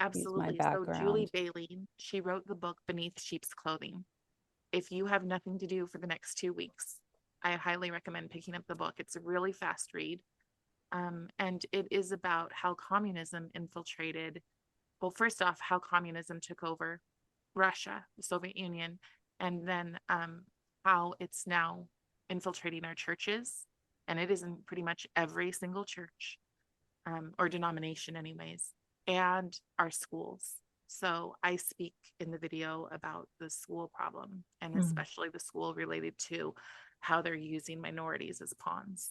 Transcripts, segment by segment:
Absolutely. So Julie Bailey, she wrote the book Beneath Sheep's Clothing. If you have nothing to do for the next 2 weeks, I highly recommend picking up the book. It's a really fast read. And it is about how communism infiltrated, well, first off, how communism took over Russia, the Soviet Union, and then how it's now infiltrating our churches. And it is in pretty much every single church, or denomination, anyways, and our schools. So I speak in the video about the school problem, and especially the school related to how they're using minorities as pawns.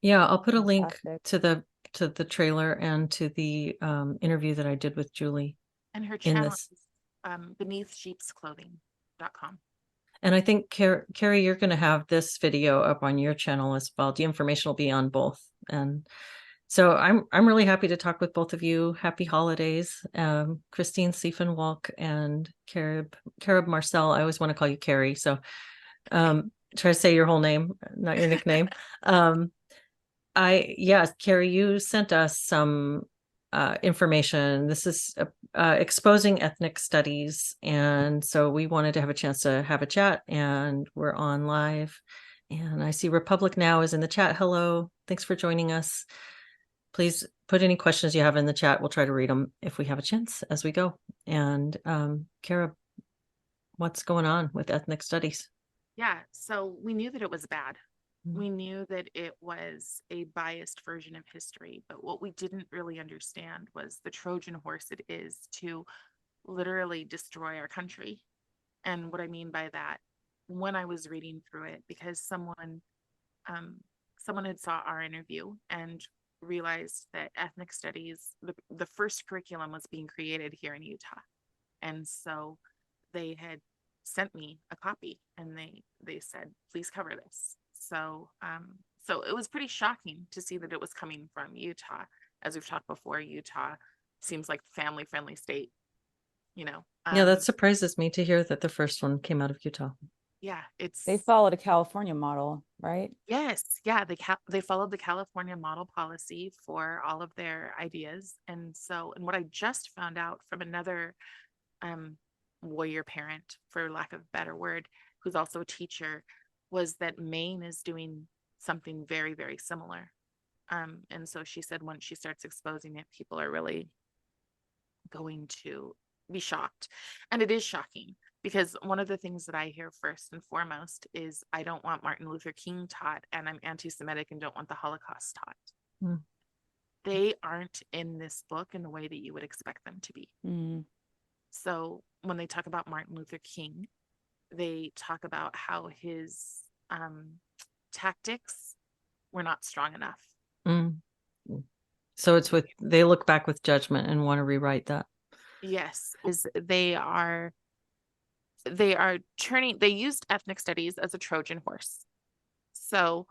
Yeah, I'll put a link to the trailer and to the interview that I did with Julie. And her channel is beneathsheepsclothing.com. And I think, Carrie, you're going to have this video up on your channel as well. The information will be on both. And so I'm really happy to talk with both of you. Happy holidays. Christine Sefien Wolk and Carob Marcelle. I always want to call you Carrie. So try to say your whole name, not your nickname. Carrie, you sent us some information. This is exposing ethnic studies. And so we wanted to have a chance to have a chat, and we're on live. And I see Republic Now is in the chat. Hello. Thanks for joining us. Please put any questions you have in the chat. We'll try to read them if we have a chance as we go. And Carob, what's going on with ethnic studies? Yeah, so we knew that it was bad. We knew that it was a biased version of history, but what we didn't really understand was the Trojan horse it is to literally destroy our country. And what I mean by that, when I was reading through it, because someone had saw our interview and realized that ethnic studies, the first curriculum was being created here in Utah. And so they had sent me a copy, and they said, please cover this. So it was pretty shocking to see that it was coming from Utah. As we've talked before, Utah seems like a family-friendly state, Yeah, that surprises me to hear that the first one came out of Utah. Yeah, they followed a California model, right? Yes, yeah, they followed the California model policy for all of their ideas. And what I just found out from another warrior parent, for lack of a better word, who's also a teacher, was that Maine is doing something very, very similar. And so she said once she starts exposing it, people are really going to be shocked. And it is shocking, because one of the things that I hear first and foremost is, I don't want Martin Luther King taught, and I'm anti-Semitic and don't want the Holocaust taught. They aren't in this book in the way that you would expect them to be. So when they talk about Martin Luther King, they talk about how his tactics were not strong enough. So they look back with judgment and want to rewrite that. Yes, they used ethnic studies as a Trojan horse. So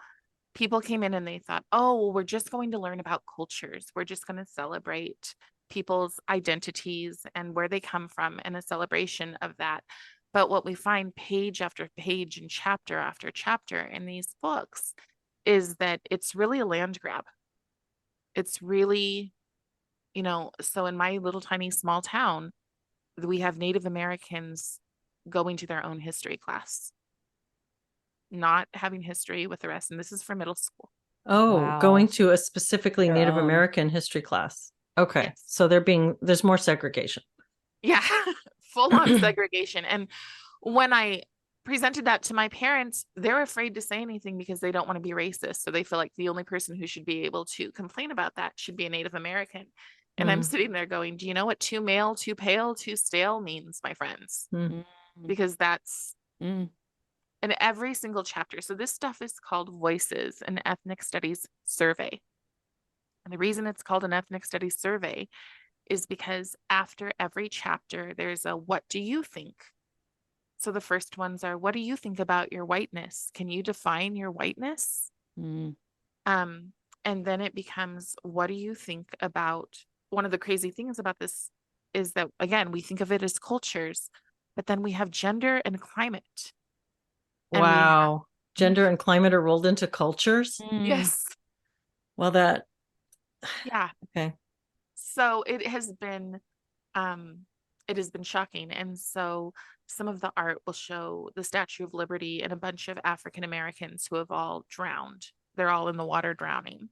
people came in and they thought, oh, well, we're just going to learn about cultures. We're just going to celebrate people's identities and where they come from, and a celebration of that. But what we find page after page and chapter after chapter in these books is that it's really a land grab. It's really, so in my little tiny small town, we have Native Americans going to their own history class, not having history with the rest. And this is for middle school. Oh, wow. Going to a specifically Native American history class. Okay. Yes. So there's more segregation. Yeah, full on segregation. And when I presented that to my parents, they're afraid to say anything because they don't want to be racist. So they feel like the only person who should be able to complain about that should be a Native American. And I'm sitting there going, do you know what too male, too pale, too stale means, my friends? Because that's in every single chapter. So this stuff is called Voices, an Ethnic Studies Survey. And the reason it's called an Ethnic Studies Survey is because after every chapter, there's a what do you think? So the first ones are, what do you think about your whiteness? Can you define your whiteness? And then it becomes, what do you think about, one of the crazy things about this is that, again, we think of it as cultures, but then we have gender and climate. And wow. Gender and climate are rolled into cultures? Yes. Well, that. Yeah. Okay. So it has been shocking. And so some of the art will show the Statue of Liberty and a bunch of African Americans who have all drowned. They're all in the water drowning.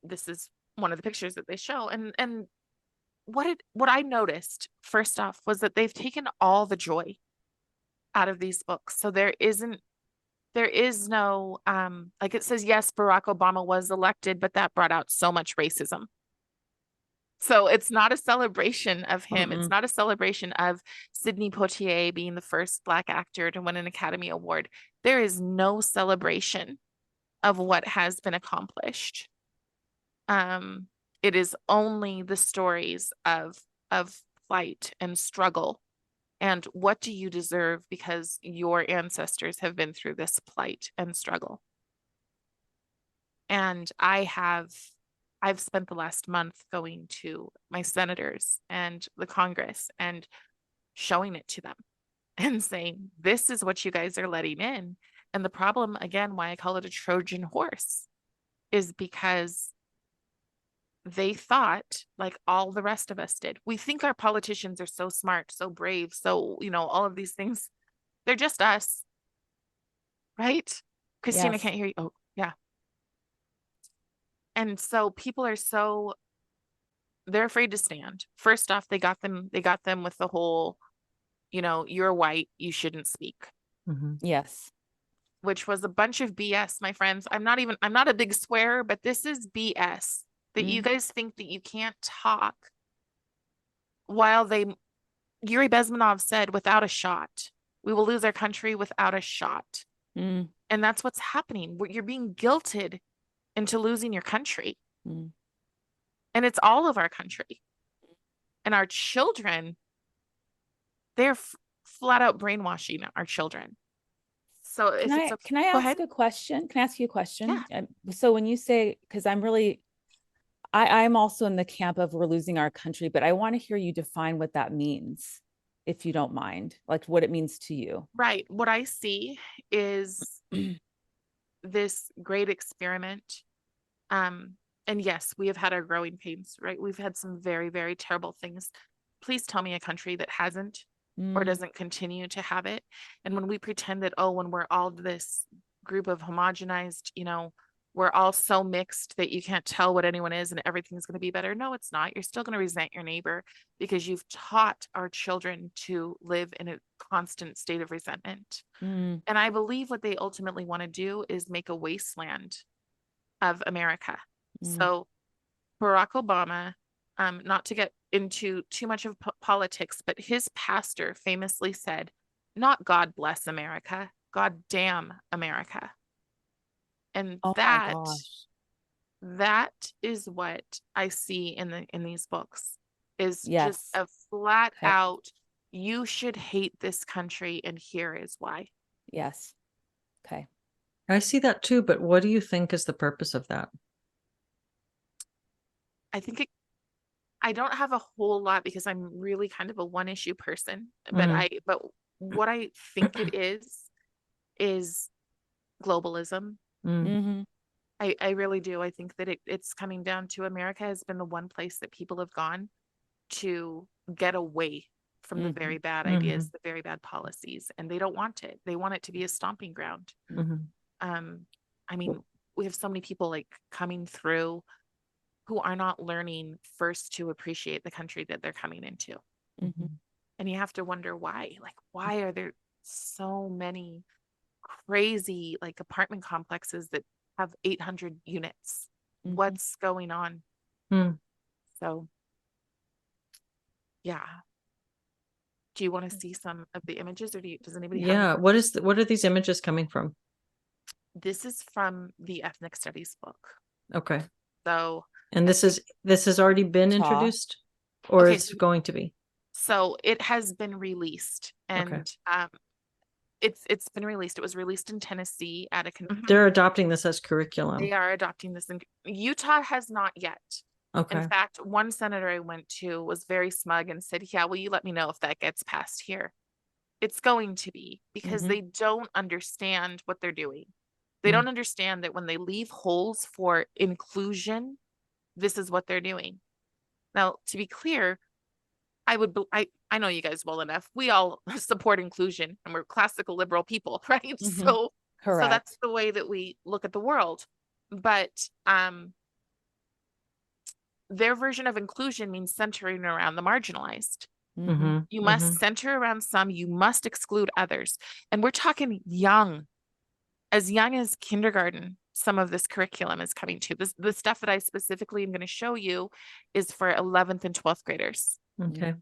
This is one of the pictures that they show. And what I noticed first off was that they've taken all the joy out of these books. So there is no like it says, yes, Barack Obama was elected, but that brought out so much racism. So it's not a celebration of him. It's not a celebration of Sidney Poitier being the first Black actor to win an Academy Award. There is no celebration of what has been accomplished. It is only the stories of plight and struggle. And what do you deserve because your ancestors have been through this plight and struggle? And I've spent the last month going to my senators and the Congress and showing it to them and saying, this is what you guys are letting in. And the problem, again, why I call it a Trojan horse, is because they thought, like all the rest of us did, we think our politicians are so smart, so brave, so, all of these things. They're just us. Right? Christine, I Yes. can't hear you. Oh, yeah. And so people are they're afraid to stand. First off, they got them with the whole, you're white, you shouldn't speak, Yes. which was a bunch of BS, my friends. I'm not a big swearer, but this is BS that you guys think that you can't talk while Yuri Bezmenov said, without a shot, we will lose our country without a shot. And that's what's happening. You're being guilted into losing your country. And it's all of our country. And our children, they're flat out brainwashing our children. So Can I ask a question? Can I ask you a question? Yeah. So when you say, because I'm also in the camp of we're losing our country, but I want to hear you define what that means, if you don't mind, like what it means to you. Right. What I see is this great experiment. And yes, we have had our growing pains, right? We've had some very, very terrible things. Please tell me a country that hasn't or doesn't continue to have it. And when we pretend that, when we're all this group of homogenized, we're all so mixed that you can't tell what anyone is and everything's going to be better. No, it's not. You're still going to resent your neighbor because you've taught our children to live in a constant state of resentment. And I believe what they ultimately want to do is make a wasteland of America. So Barack Obama, not to get into too much of politics, but his pastor famously said, not God bless America, God damn America. And that is what I see in these books, is just a flat out, you should hate this country and here is why. Yes. Okay. I see that too, but what do you think is the purpose of that? I think I don't have a whole lot because I'm really kind of a one issue person, but what I think it is globalism. I really do. I think that it's coming down to America has been the one place that people have gone to get away from the very bad ideas, the very bad policies, and they don't want it. They want it to be a stomping ground. I mean, we have so many people like coming through who are not learning first to appreciate the country that they're coming into. And you have to wonder why. Like, why are there so many crazy like apartment complexes that have 800 units? What's going on? So yeah. Do you want to see some of the images, or does anybody have what are these images coming from? This is from the ethnic studies book. Okay. So, and this has already been introduced, or it's going to be? So it has been released, and it's been released. It was released in Tennessee at a They're adopting this as curriculum. They are adopting this in Utah has not yet. Okay. In fact, one senator I went to was very smug and said, yeah, will you let me know if that gets passed here? It's going to be, because they don't understand what they're doing. They don't understand that when they leave holes for inclusion, this is what they're doing. Now, to be clear, I know you guys well enough. We all support inclusion and we're classical liberal people, right? Mhm. So Correct. that's the way that we look at the world. But their version of inclusion means centering around the marginalized. Mhm. You must center around some, you must exclude others. And we're talking young as kindergarten. Some of this curriculum is coming to the stuff that I specifically am going to show you is for 11th and 12th graders. Okay.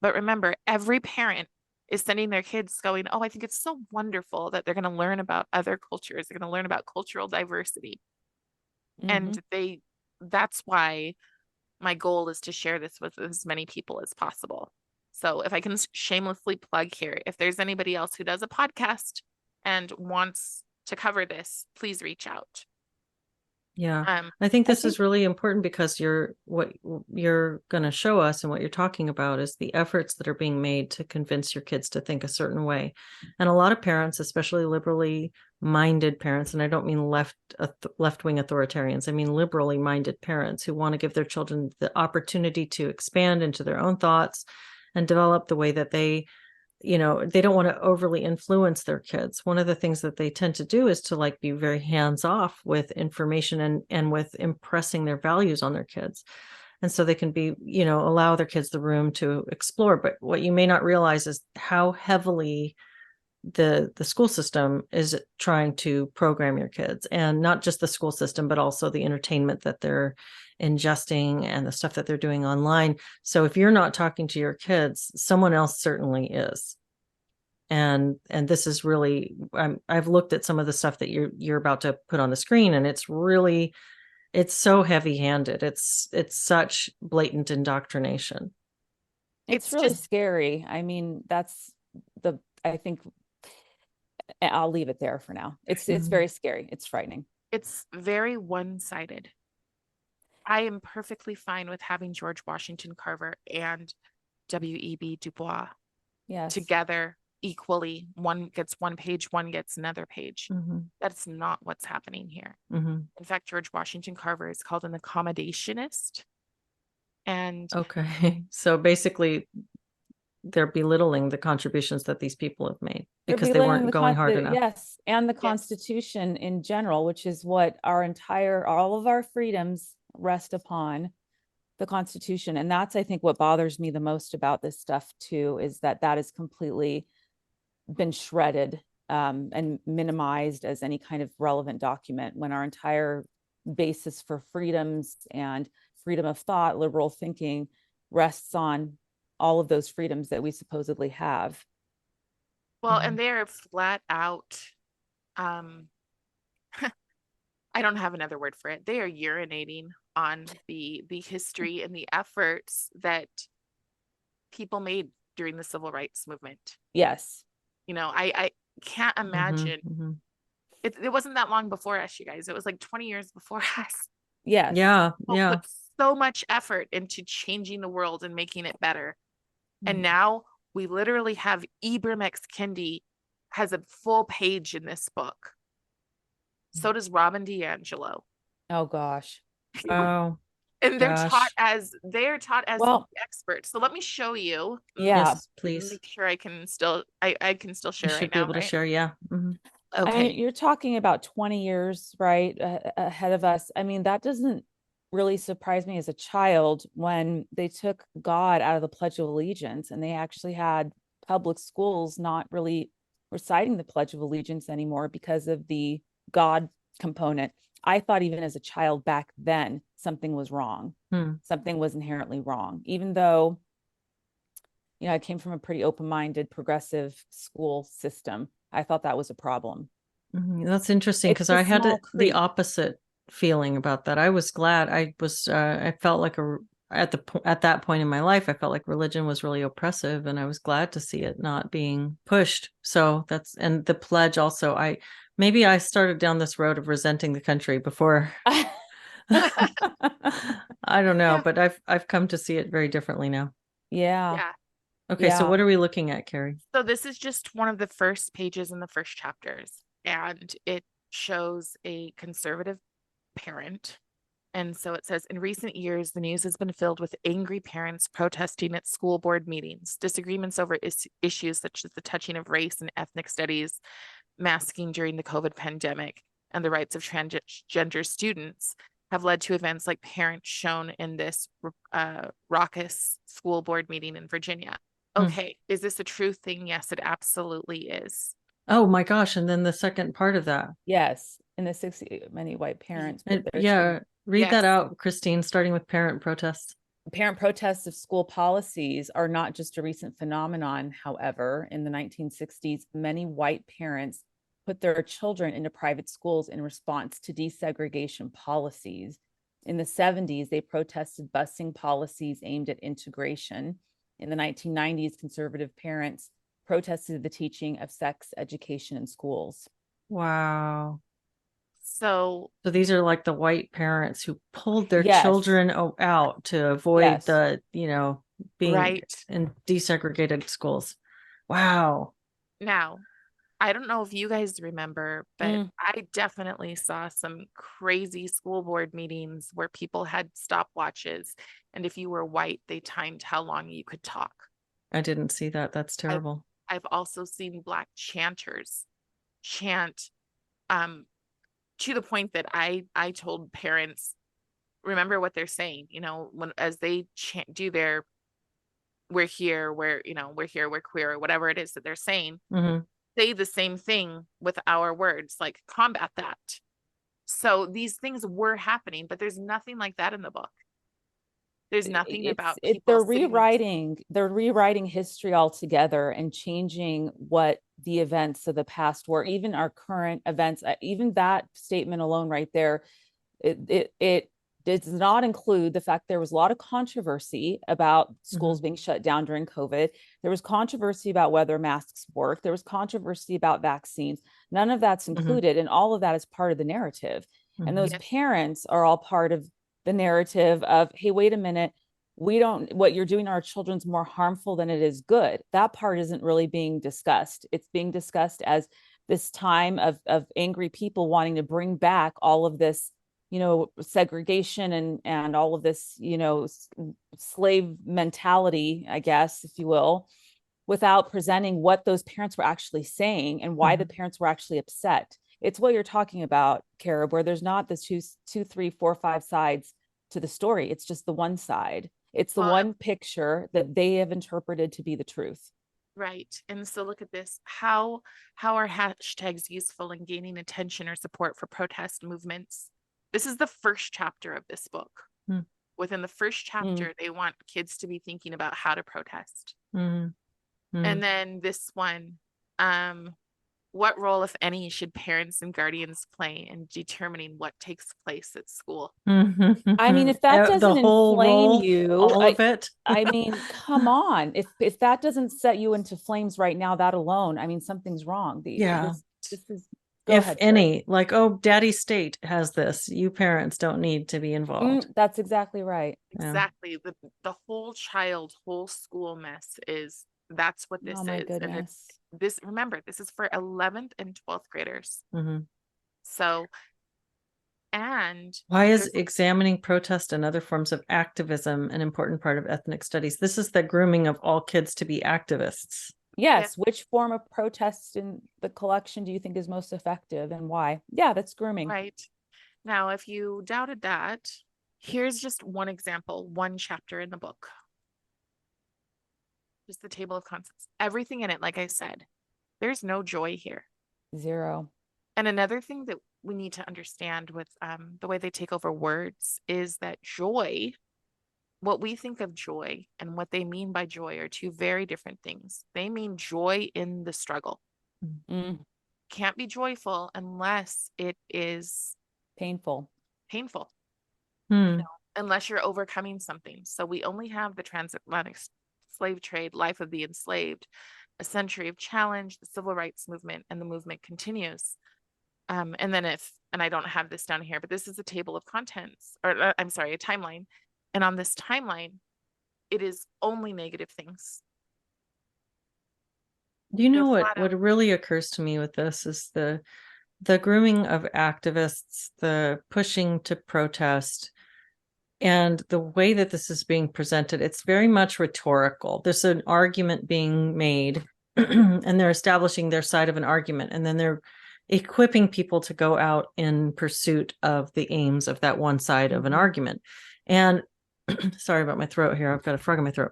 But remember, every parent is sending their kids going, oh, I think it's so wonderful that they're going to learn about other cultures. They're going to learn about cultural diversity. And that's why my goal is to share this with as many people as possible. So if I can shamelessly plug here, if there's anybody else who does a podcast and wants to cover this, please reach out. Yeah. I think this is really important because what you're going to show us and what you're talking about is the efforts that are being made to convince your kids to think a certain way. And a lot of parents, especially liberally minded parents, and I don't mean left-wing authoritarians, I mean liberally minded parents who want to give their children the opportunity to expand into their own thoughts and develop the way that they don't want to overly influence their kids. One of the things that they tend to do is to like be very hands off with information and with impressing their values on their kids. And so they can be, allow their kids the room to explore. But what you may not realize is how heavily the school system is trying to program your kids, and not just the school system, but also the entertainment that they're ingesting and the stuff that they're doing online. So if you're not talking to your kids, someone else certainly is. And this is really, I've looked at some of the stuff that you're about to put on the screen, and it's so heavy-handed. It's such blatant indoctrination. It's really scary. I mean, I think I'll leave it there for now. It's very scary. It's frightening. It's very one-sided. I am perfectly fine with having George Washington Carver and W.E.B. Du Bois together equally. One gets one page, one gets another page. That's not what's happening here. In fact, George Washington Carver is called an accommodationist. And okay, so basically they're belittling the contributions that these people have made because they weren't going hard enough. Yes, and the Constitution in general, which is what all of our freedoms rest upon, the Constitution. And that's, I think, what bothers me the most about this stuff too, is that has completely been shredded and minimized as any kind of relevant document, when our entire basis for freedoms and freedom of thought, liberal thinking, rests on all of those freedoms that we supposedly have. Well, and they're flat out, I don't have another word for it. They are urinating on the history and the efforts that people made during the civil rights movement. Yes. I can't imagine. It wasn't that long before us, you guys. It was like 20 years before us. Yes. Yeah. People put so much effort into changing the world and making it better. And now we literally have Ibram X. Kendi has a full page in this book. So does Robin DiAngelo. Oh gosh. Oh. And they're taught as the experts. So let me show you. Yeah. Yes, please. Make sure I can still share. You should right be now, able to right? share. Yeah. Okay. You're talking about 20 years, right, ahead of us. I mean, that doesn't really surprise me as a child, when they took God out of the Pledge of Allegiance and they actually had public schools not really reciting the Pledge of Allegiance anymore because of the God component. I thought even as a child back then, something was wrong. Something was inherently wrong, even though, I came from a pretty open-minded, progressive school system. I thought that was a problem. That's interesting, because I had the opposite feeling about that. I was glad. I felt like at that point in my life, I felt like religion was really oppressive, and I was glad to see it not being pushed. So and the pledge also, maybe I started down this road of resenting the country before. I don't know, but I've come to see it very differently now. Yeah. Okay, so what are we looking at, Carrie? So this is just one of the first pages in the first chapters, and it shows a conservative parent And so it says, in recent years, the news has been filled with angry parents protesting at school board meetings, disagreements over issues such as the touching of race and ethnic studies, masking during the COVID pandemic, and the rights of transgender students have led to events like parents shown in this raucous school board meeting in Virginia. Okay, is this a true thing? Yes, it absolutely is. Oh my gosh. And then the second part of that. Yes. In the 60, many white parents put their Yeah. Read that Yes. out, Christine, starting with parent protests. Parent protests of school policies are not just a recent phenomenon. However, in the 1960s, many white parents put their children into private schools in response to desegregation policies. In the 70s, they protested busing policies aimed at integration. In the 1990s, conservative parents protested the teaching of sex education in schools. Wow. So these are like the white parents who pulled their Yes. children out to avoid Yes. the, being Right. in desegregated schools. Wow. now, I don't know if you guys remember, but Mm. I definitely saw some crazy school board meetings where people had stopwatches. And if you were white, they timed how long you could talk. I didn't see that. That's terrible. I've also seen Black chanters chant to the point that I told parents, remember what they're saying, when as they do their we're here, we're here, we're queer, or whatever it is that they're saying, say the same thing with our words, like combat that. So these things were happening, but there's nothing like that in the book. There's nothing about people they're rewriting history altogether and changing what the events of the past were, even our current events. Even that statement alone right there, it does not include the fact there was a lot of controversy about schools being shut down during COVID. There was controversy about whether masks work. There was controversy about vaccines. None of that's included, and all of that is part of the narrative. And those parents are all part of the narrative of, hey, wait a minute, what you're doing to our children's more harmful than it is good. That part isn't really being discussed. It's being discussed as this time of angry people wanting to bring back all of this, segregation and all of this, slave mentality, I guess, if you will, without presenting what those parents were actually saying and why the parents were actually upset. It's what you're talking about, Carob, where there's not the two, three, four, five sides to the story. It's just the one side. It's the one picture that they have interpreted to be the truth. Right. And so look at this. How are hashtags useful in gaining attention or support for protest movements? This is the first chapter of this book. Within the first chapter, they want kids to be thinking about how to protest. And then this one, what role, if any, should parents and guardians play in determining what takes place at school? I mean, if that doesn't inflame you, all of it. I mean, come on. If that doesn't set you into flames right now, that alone, I mean, something's wrong. This is, if any, like, oh, daddy state has this. You parents don't need to be involved. That's exactly right. Exactly. The whole school mess that's what this is. Goodness. And remember, this is for 11th and 12th graders. So, and why is examining protest and other forms of activism an important part of ethnic studies? This is the grooming of all kids to be activists. Yes. Yeah. Which form of protest in the collection do you think is most effective and why? Yeah, that's grooming. Right. Now, if you doubted that, here's just one example, one chapter in the book. Just the table of contents. Everything in it, like I said, there's no joy here. Zero. And another thing that we need to understand with the way they take over words is that joy, what we think of joy and what they mean by joy are two very different things. They mean joy in the struggle. Can't be joyful unless it is painful. Unless you're overcoming something. So we only have the transatlantic slave trade, life of the enslaved, a century of challenge, the civil rights movement, and the movement continues. And then and I don't have this down here, but this is a table of contents, or I'm sorry, a timeline. And on this timeline, it is only negative things. You know what really occurs to me with this is the grooming of activists, the pushing to protest And the way that this is being presented, it's very much rhetorical. There's an argument being made and they're establishing their side of an argument, and then they're equipping people to go out in pursuit of the aims of that one side of an argument. And sorry about my throat here. I've got a frog in my throat.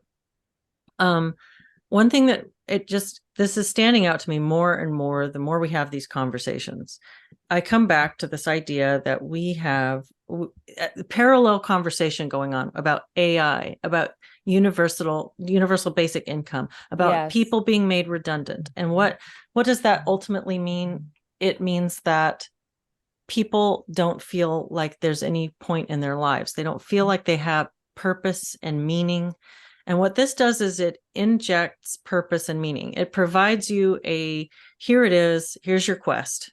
One thing that this is standing out to me more and more, the more we have these conversations. I come back to this idea that we have a parallel conversation going on about AI, about universal basic income, about people being made redundant. And what does that ultimately mean? It means that people don't feel like there's any point in their lives. They don't feel like they have purpose and meaning. And what this does is it injects purpose and meaning. It provides you here it is, here's your quest.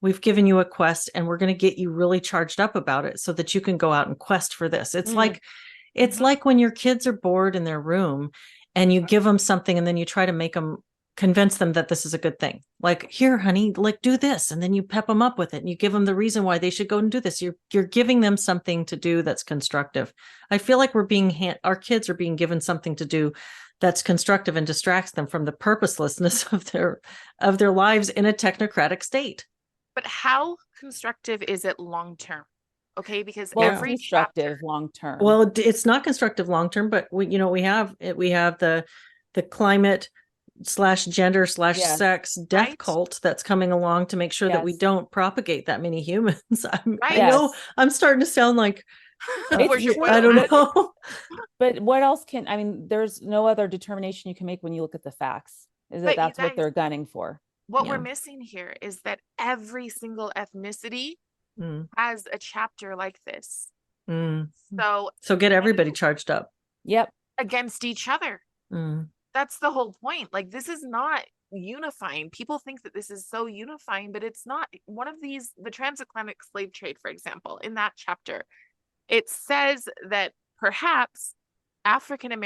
We've given you a quest and we're going to get you really charged up about it so that you can go out and quest for this. It's like when your kids are bored in their room and you give them something and then you try to convince them that this is a good thing. Like, here, honey, like, do this. And then you pep them up with it and you give them the reason why they should go and do this. You're giving them something to do that's constructive. I feel like our kids are being given something to do that's constructive and distracts them from the purposelessness of their lives in a technocratic state. But how constructive is it long-term? Okay, because every constructive long-term. Well, it's not constructive long-term, but we have the climate /gender/sex death cult that's coming along to make sure that we don't propagate that many humans. I know I'm starting to sound like I don't know. But what else there's no other determination you can make when you look at the facts, is that that's what they're gunning for. What we're missing here is that every single ethnicity has a chapter like this. So get everybody charged up. Yep. Against each other. That's the whole point. Like, this is not unifying. People think that this is so unifying, but it's not. One of these, the transatlantic slave trade, for example, in that chapter, it says that perhaps Africans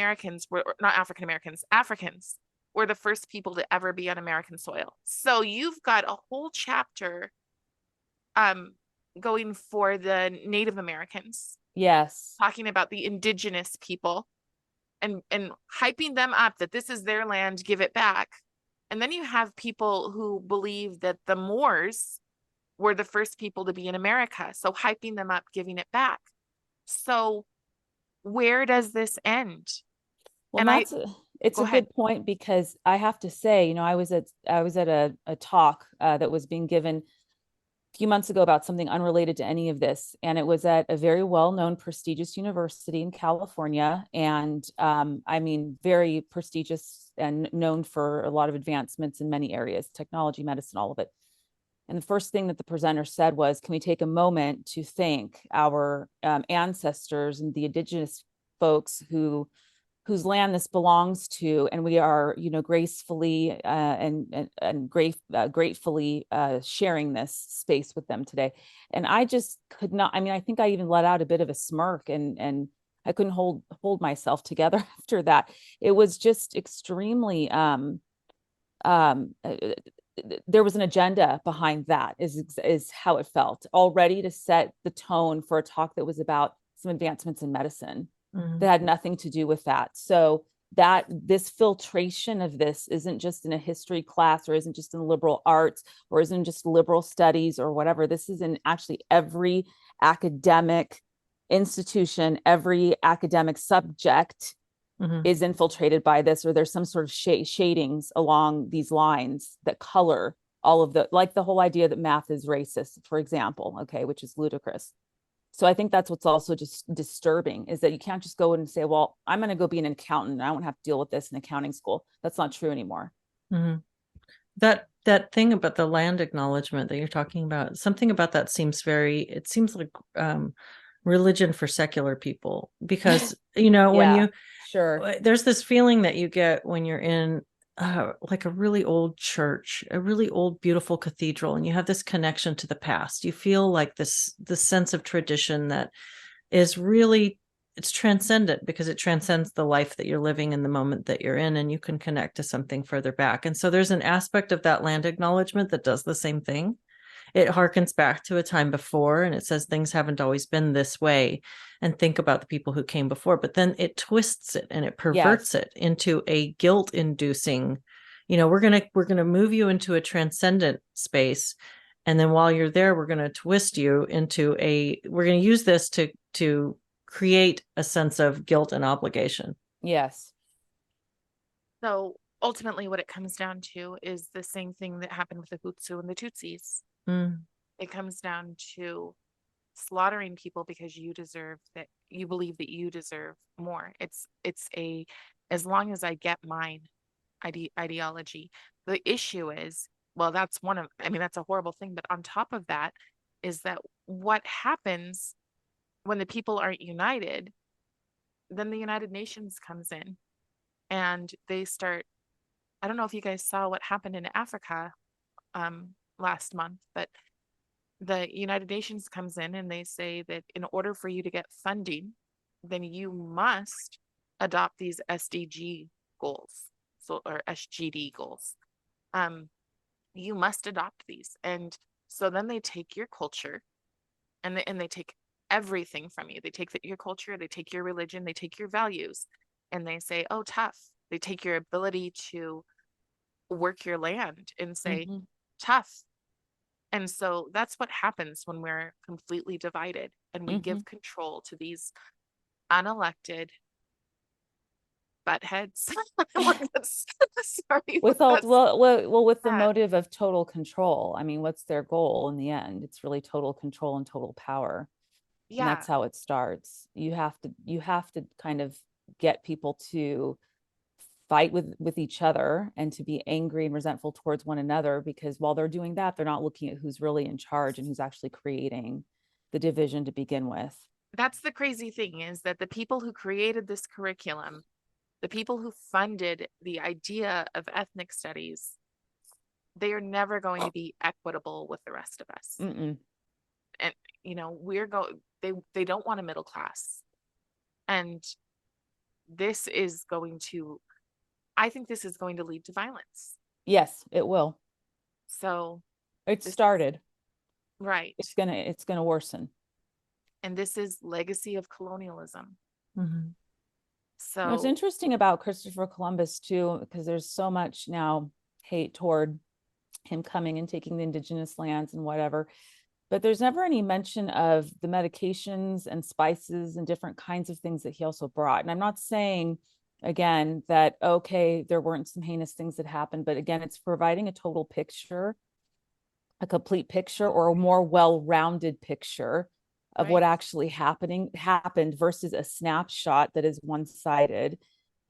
were the first people to ever be on American soil. So you've got a whole chapter going for the Native Americans. Yes. Talking about the indigenous people and hyping them up that this is their land, give it back. And then you have people who believe that the Moors were the first people to be in America. So hyping them up, giving it back. So where does this end? Well, it's a good point, because I have to say, I was at a talk that was being given a few months ago about something unrelated to any of this. And it was at a very well-known, prestigious university in California. And very prestigious and known for a lot of advancements in many areas, technology, medicine, all of it. And the first thing that the presenter said was, can we take a moment to thank our ancestors and the indigenous folks whose land this belongs to, and we are, gracefully and gratefully sharing this space with them today. And I just could not. I think I even let out a bit of a smirk, and I couldn't hold myself together after that. It was just extremely. There was an agenda behind that. Is how it felt already, to set the tone for a talk that was about some advancements in medicine. That had nothing to do with that. So that this filtration of this isn't just in a history class, or isn't just in liberal arts, or isn't just liberal studies or whatever. This is in actually every academic institution, every academic subject is infiltrated by this, or there's some sort of shadings along these lines that color all of like the whole idea that math is racist, for example, which is ludicrous. So I think that's what's also just disturbing, is that you can't just go in and say, well, I'm going to go be an accountant and I won't have to deal with this in accounting school. That's not true anymore. That thing about the land acknowledgement that you're talking about, something about that seems like religion for secular people, because, there's this feeling that you get when you're in like a really old church, a really old, beautiful cathedral, and you have this connection to the past. You feel like this sense of tradition that is really, it's transcendent, because it transcends the life that you're living in the moment that you're in, and you can connect to something further back. And so there's an aspect of that land acknowledgement that does the same thing. it harkens back to a time before, and it says things haven't always been this way, and think about the people who came before. But then it twists it and it perverts it into a guilt inducing, we're gonna move you into a transcendent space, and then while you're there, we're gonna twist you into we're gonna use this to create a sense of guilt and obligation. Yes. So ultimately what it comes down to is the same thing that happened with the Hutu and the Tutsis. It comes down to slaughtering people because you believe that you deserve more. It's as long as I get mine ideology. The issue is, well, that's a horrible thing, but on top of that is that what happens when the people aren't united, then the United Nations comes in and they start. I don't know if you guys saw what happened in Africa last month, but the United Nations comes in and they say that in order for you to get funding, then you must adopt these SDG goals, or SGD goals. You must adopt these. And so then they take your culture and they take everything from you. They take your culture, they take your religion, they take your values, and they say, oh, tough. They take your ability to work your land and say, tough. And so that's what happens when we're completely divided and we give control to these unelected butt heads. Sorry. With the motive of total control. I mean, what's their goal in the end? It's really total control and total power. Yeah. And that's how it starts. You have to kind of get people to fight with each other and to be angry and resentful towards one another, because while they're doing that, they're not looking at who's really in charge and who's actually creating the division to begin with. That's the crazy thing, is that the people who created this curriculum, the people who funded the idea of ethnic studies, they are never going to be equitable with the rest of us. And they don't want a middle class. And this is going to, I think this is going to lead to violence. Yes, it will. So it started. Right. It's gonna worsen. And this is legacy of colonialism. So what's interesting about Christopher Columbus too, because there's so much now hate toward him coming and taking the indigenous lands and whatever, but there's never any mention of the medications and spices and different kinds of things that he also brought. And I'm not saying, again, that, okay, there weren't some heinous things that happened, but again, it's providing a total picture, a complete picture, or a more well-rounded picture of what actually happened versus a snapshot that is one-sided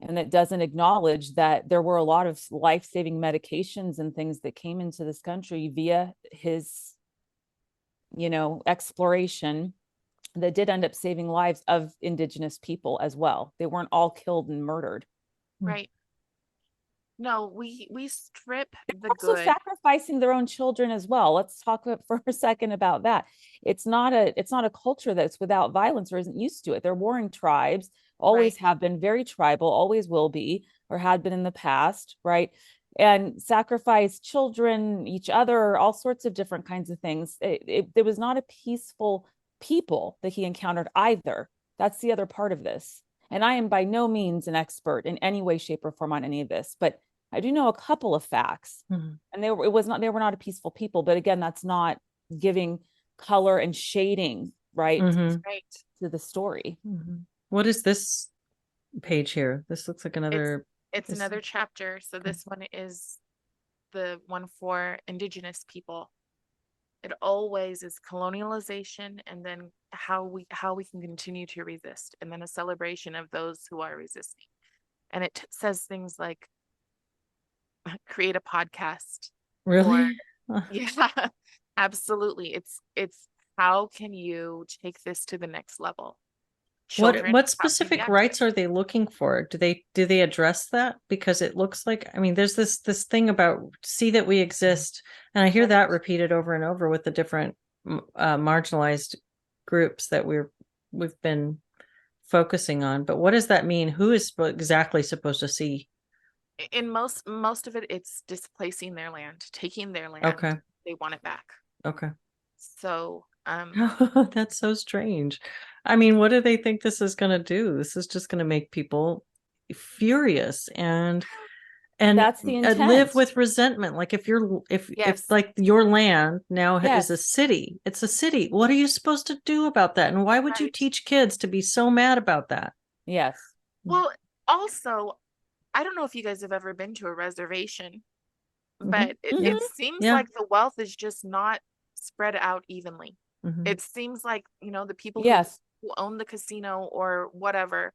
and that doesn't acknowledge that there were a lot of life-saving medications and things that came into this country via his, exploration that did end up saving lives of indigenous people as well. They weren't all killed and murdered. Right. No, we strip the also good. Sacrificing their own children as well. Let's talk for a second about that. It's not a culture that's without violence or isn't used to it. They're warring tribes, always have been, very tribal, always will be, or had been in the past, right? And sacrifice children, each other, all sorts of different kinds of things. There was not a peaceful people that he encountered either. That's the other part of this. And I am by no means an expert in any way, shape, or form on any of this, but I do know a couple of facts. And they were not a peaceful people. But again, that's not giving color and shading, right, to the story. What is this page here? This looks like another. It's another chapter. So this one is the one for indigenous people. It always is colonialization, and then how we can continue to resist, and then a celebration of those who are resisting. And it says things like create a podcast. Really? Yeah, absolutely. It's how can you take this to the next level? What specific rights are they looking for? Do they address that? Because it looks like, there's this thing about see that we exist, and I hear that repeated over and over with the different marginalized groups that we've been focusing on. But what does that mean? Who is exactly supposed to see? In most of it, it's displacing their land, taking their land. Okay. They want it back. Okay. So, That's so strange. I mean, what do they think this is going to do? This is just going to make people furious and That's the live intent. with resentment. Like if yes, like your land now is a Yes. city, it's a city. What are you supposed to do about that? And why would you right. teach kids to be so mad about that? Yes. Well, also, I don't know if you guys have ever been to a reservation, Hmm. but Yeah. it Mhm. seems Yeah. like the wealth is just not spread out evenly. Hmm. It seems like, the people Yes. who own the casino or whatever,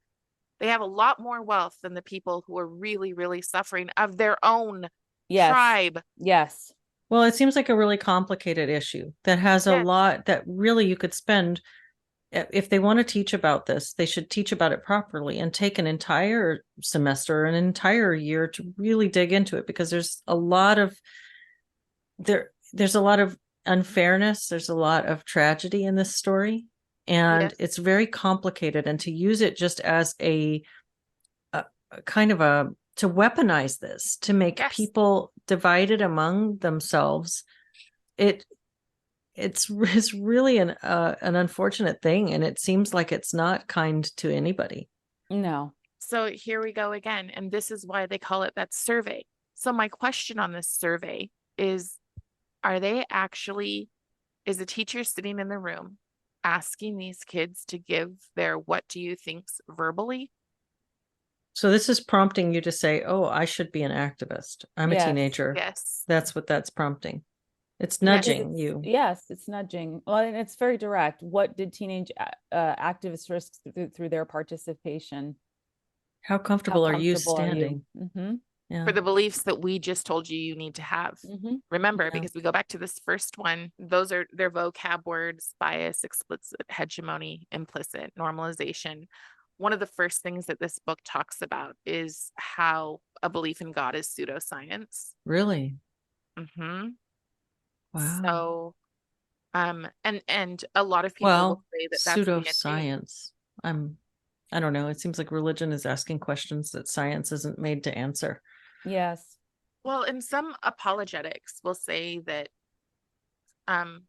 they have a lot more wealth than the people who are really, really suffering of their own Yes. tribe. Yes. Well, it seems like a really complicated issue that has a Yes, lot that really you could spend. If they want to teach about this, they should teach about it properly and take an entire semester, an entire year to really dig into it, because there's a lot of there's a lot of unfairness, there's a lot of tragedy in this story, and yes, it's very complicated. And to use it just as a kind of a to weaponize this to make yes. people divided among themselves, it it's really an unfortunate thing, and it seems like it's not kind to anybody. No. So here we go again. And this is why they call it that survey. So my question on this survey is, are they actually, is the teacher sitting in the room asking these kids to give their what do you thinks verbally? So this is prompting you to say, oh, I should be an activist, I'm a Yes. teenager. Yes. That's what that's prompting. It's Yes. Because nudging you. yes, it's nudging. Well, and it's very direct. What did teenage activists risk through their participation? How How comfortable are you comfortable are you? standing? Yeah. For the beliefs that we just told you need to have. Remember, Yeah. because we go back to this first one, those are their vocab words: bias, explicit, hegemony, implicit, normalization. One of the first things that this book talks about is how a belief in God is pseudoscience. Really? Hmm. Wow. So, and a lot of people will Well, say that that's the ending. pseudoscience. I don't know. It seems like religion is asking questions that science isn't made to answer. Yes. Well, and some apologetics will say that, um,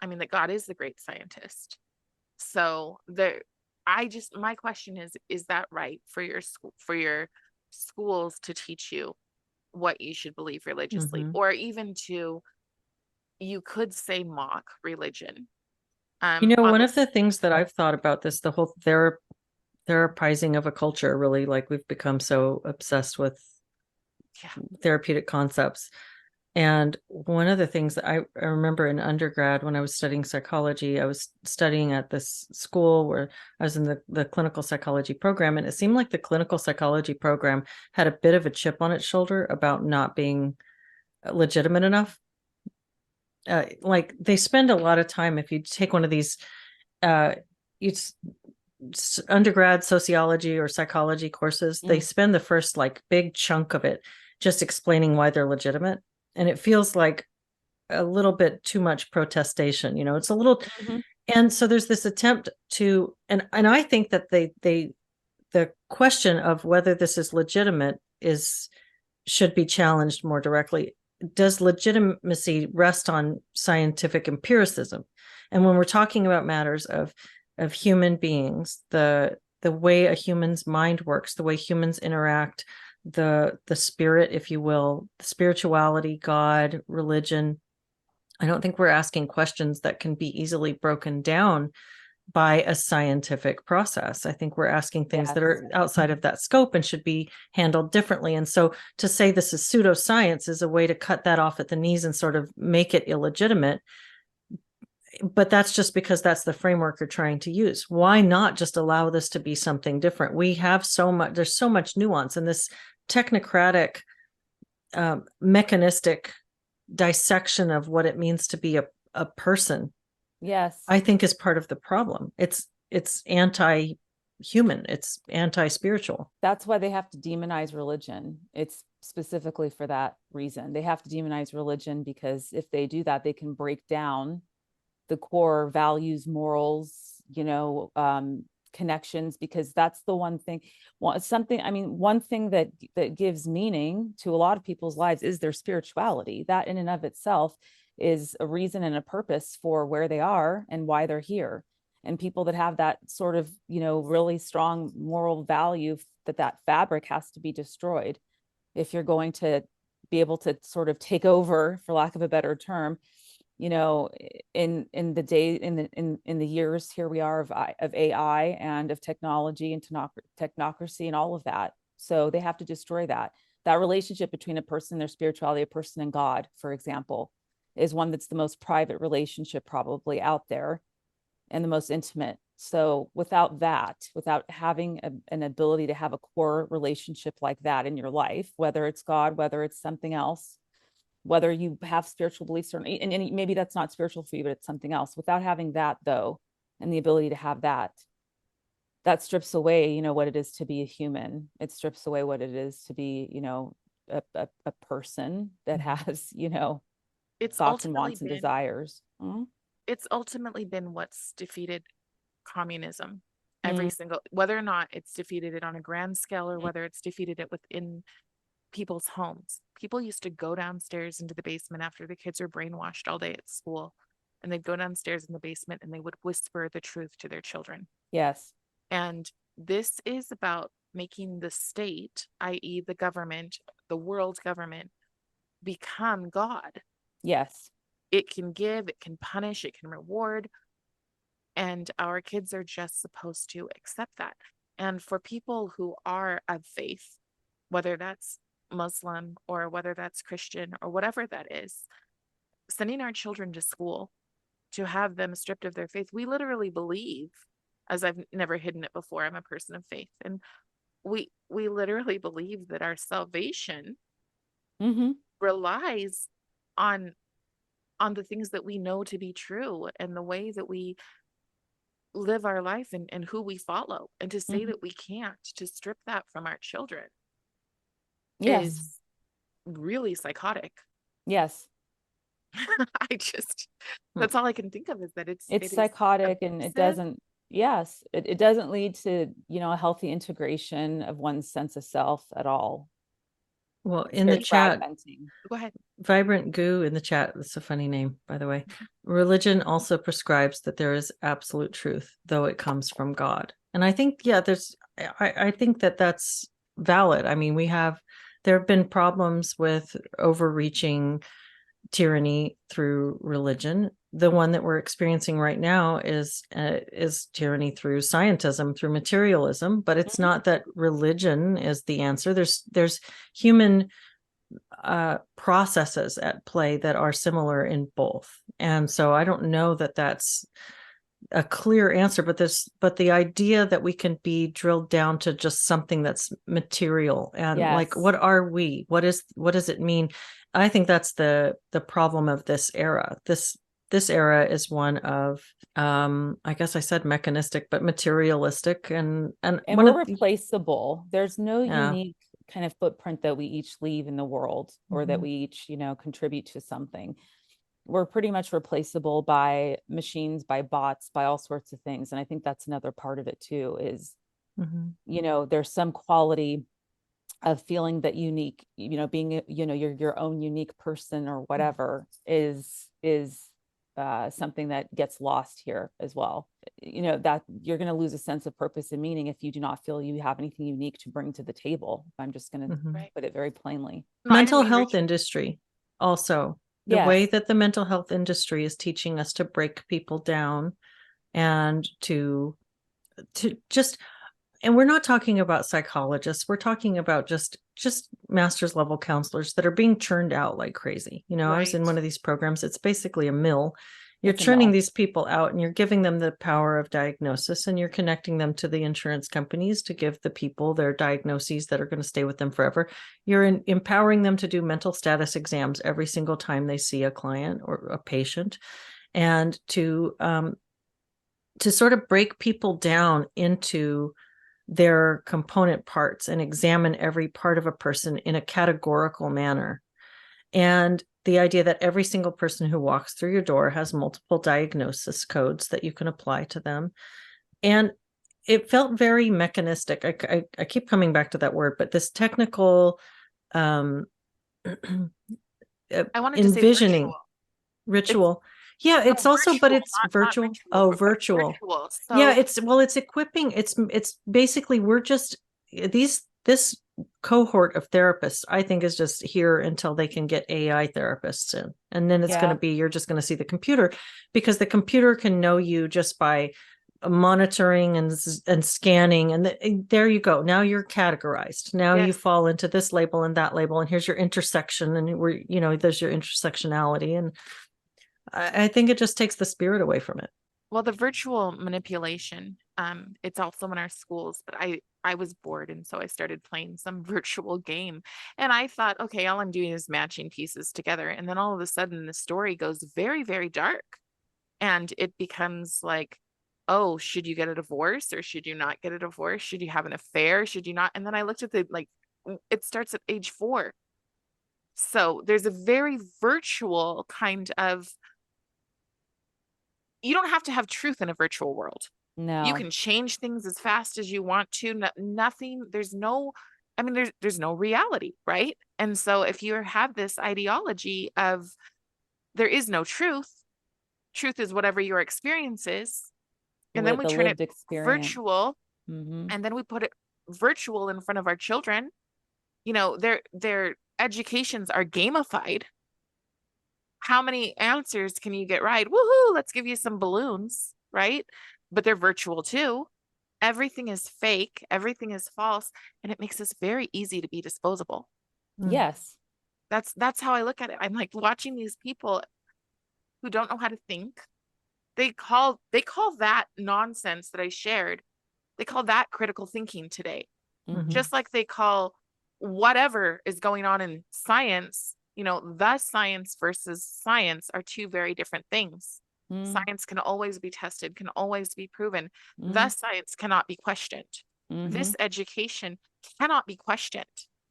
that God is the great scientist. So my question is that right for your school, for your schools to teach you what you should believe religiously, Hmm. or even to, you could say, mock religion? On One of the this, things that I've thought about this, the whole therapizing of a culture, really, like we've become so obsessed with yeah, therapeutic concepts. And one of the things that I remember in undergrad when I was studying psychology, I was studying at this school where I was in the clinical psychology program. And it seemed like the clinical psychology program had a bit of a chip on its shoulder about not being legitimate enough. Like they spend a lot of time, if you take one of these, it's undergrad sociology or psychology courses, they spend the first like big chunk of it just explaining why they're legitimate. And it feels like a little bit too much protestation, it's a little. And so there's this attempt to, and I think that the question of whether this is legitimate should be challenged more directly. Does legitimacy rest on scientific empiricism? And when we're talking about matters of human beings, the way a human's mind works, the way humans interact, the spirit, if you will, spirituality, God, religion, I don't think we're asking questions that can be easily broken down by a scientific process. I think we're asking things that are outside of that scope and should be handled differently. And so to say this is pseudoscience is a way to cut that off at the knees and sort of make it illegitimate. But that's just because that's the framework you're trying to use. Why not just allow this to be something different? We have there's so much nuance, and this technocratic, mechanistic dissection of what it means to be a person, Yes. I think is part of the problem. It's anti-human, it's anti-spiritual. That's why they have to demonize religion. It's specifically for that reason. They have to demonize religion because if they do that, they can break down the core values, morals, connections, because that's the one thing, one thing that gives meaning to a lot of people's lives is their spirituality. That in and of itself is a reason and a purpose for where they are and why they're here. And people that have that sort of, really strong moral value, that fabric has to be destroyed if you're going to be able to sort of take over, for lack of a better term, in the years here we are of AI and of technology and technocracy and all of that. So they have to destroy that relationship between a person and their spirituality, a person and God, for example, is one that's the most private relationship probably out there and the most intimate. So without having an ability to have a core relationship like that in your life, whether it's God, whether it's something else, whether you have spiritual beliefs or not, and maybe that's not spiritual for you, but it's something else. Without having that, though, and the ability to have that strips away, what it is to be a human. It strips away what it is to be, a person that has, It's thoughts and ultimately wants and been desires. Mm-hmm. it's ultimately been what's defeated communism. Mm-hmm. Whether or not it's defeated it on a grand scale or whether it's defeated it within people's homes. People used to go downstairs into the basement after the kids are brainwashed all day at school, and they'd go downstairs in the basement and they would whisper the truth to their children. Yes. And this is about making the state, i.e., the government, the world government, become God. Yes. It can give, it can punish, it can reward. And our kids are just supposed to accept that. And for people who are of faith, whether that's Muslim or whether that's Christian or whatever that is, sending our children to school to have them stripped of their faith, we literally believe, as I've never hidden it before, I'm a person of faith, and we literally believe that our salvation Mm-hmm. relies on the things that we know to be true and the way that we live our life and who we follow. And to say Mm-hmm. that we can't, to strip that from our children, Yes. is really psychotic. Yes. That's all I can think of, is that It's it is psychotic, and it abusive. doesn't, yes, it doesn't lead to, a healthy integration of one's sense of self at all. Well, It's in the very chat, fragmenting. Go ahead. Vibrant Goo in the chat, that's a funny name, by the way. Religion also prescribes that there is absolute truth, though it comes from God. And I think, yeah, I think that that's valid. I mean, there have been problems with overreaching tyranny through religion. The one that we're experiencing right now is tyranny through scientism, through materialism. But it's not that religion is the answer. There's human processes at play that are similar in both, and so I don't know that that's a clear answer, but the idea that we can be drilled down to just something that's material and like, what are we? What does it mean? I think that's the problem of this era. This era is one of, I guess I said mechanistic, but materialistic, and we're replaceable. There's no Yeah. unique kind of footprint that we each leave in the world, or that we each, contribute to something. We're pretty much replaceable by machines, by bots, by all sorts of things. And I think that's another part of it too, is, there's some quality of feeling that unique, being, your own unique person or whatever is something that gets lost here as well. That you're going to lose a sense of purpose and meaning if you do not feel you have anything unique to bring to the table. I'm just going to put it very plainly. Mental health industry also. The Yes. way that the mental health industry is teaching us to break people down and to just, and we're not talking about psychologists, we're talking about just master's level counselors that are being churned out like crazy. I was in one of these programs. It's basically a mill. You're churning these people out, and you're giving them the power of diagnosis, and you're connecting them to the insurance companies to give the people their diagnoses that are going to stay with them forever. You're empowering them to do mental status exams every single time they see a client or a patient, and to sort of break people down into their component parts and examine every part of a person in a categorical manner. And the idea that every single person who walks through your door has multiple diagnosis codes that you can apply to them. And it felt very mechanistic. I keep coming back to that word, but this technical I wanted envisioning. to say Ritual. Yeah, No, it's also, but virtual, it's not virtual. ritual, Oh, but virtual. virtual. Yeah, So it's equipping. It's basically we're just this cohort of therapists, I think, is just here until they can get AI therapists in. And then it's going Yeah. to be, you're just going to see the computer, because the computer can know you just by monitoring and scanning, and there you go. Now you're categorized. Now you yes, fall into this label and that label, and here's your intersection, and we're, there's your intersectionality. And I think it just takes the spirit away from it. well, the virtual manipulation, it's also in our schools, but I was bored, and so I started playing some virtual game. And I thought, okay, all I'm doing is matching pieces together. And then all of a sudden the story goes very, very dark. And it becomes like, oh, should you get a divorce or should you not get a divorce? Should you have an affair? Should you not? And then I looked at the like, it starts at age 4. So there's a very virtual kind of, you don't have to have truth in a virtual world. You No. can change things as fast as you want to. Nothing, there's no, I mean, there's no reality, right? And so if you have this ideology of there is no truth, truth is whatever your experience is, and then we The turn it lived experience. virtual, Mm-hmm. and then we put it virtual in front of our children. Their educations are gamified. How many answers can you get right? Woohoo, let's give you some balloons, right? But they're virtual too. Everything is fake, everything is false, and it makes us very easy to be disposable. Mm. Yes. That's how I look at it. I'm like watching these people who don't know how to think. They call that nonsense that I shared. They call that critical thinking today. Mm-hmm. Just like they call whatever is going on in science, the science versus science are two very different things. Mm-hmm. Science can always be tested, can always be proven. Mm-hmm. The science cannot be questioned. Mm-hmm. This education cannot be questioned.